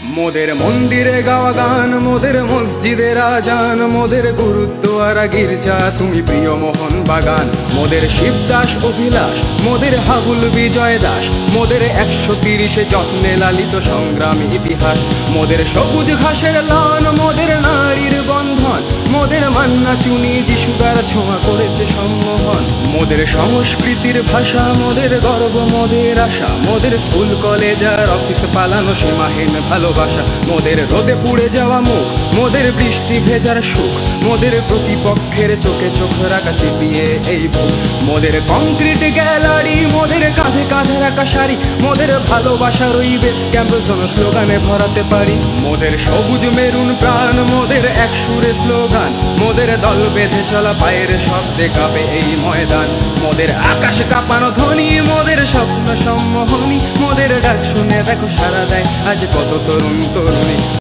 মোদের মন্দিরে গাওয়া গান, মোদের মসজিদের আজান, মোদের গুরুদ্বারা গির্জা তুমি প্রিয় মোহন বাগান। মোদের শিবদাস অভিলাষ, মোদের হাবুল বিজয় দাস, মোদের 130 যত্নে লালিত সংগ্রামী ইতিহাস। মোদের সবুজ ঘাসের লান, মোদের নারীর বন্ধন, মোদের মান্না চুনি যিশুদার ছোঁয়া করেছে সম্মোহন। মোদের সংস্কৃতির ভাষা, মোদের গর্ব, মোদের আশা, মোদের স্কুল কলেজ আর অফিস পালানো সীমাহীন ভালোবাসা। মোদের রোদে পুড়ে যাওয়া মুখ, মোদের বৃষ্টি ভেজার সুখ, মোদের প্রতিপক্ষের চোখে চোখ রাখা চিপিয়ে এই বুক। মোদের কংক্রিট গ্যালারি, মোদের কাঁধে কাঁধে রাখা শাড়ি, মোদের ভালোবাসার ওই বেস ক্যাম্প স্লোগানে ভরাতে পারি। মোদের সবুজ মেরুন প্রাণ, মোদের এক সুরে স্লোগান, মোদের দল বেঁধে চলা পায়ের শব্দে কাঁপে এই ময়দান। মোদের আকাশ কাঁপানো ধ্বনি, মোদের স্বপ্ন সম্মোহনী, মোদের ডাক শুনে দেখো সারা দেয় আজ কত তরুণ তরুণী।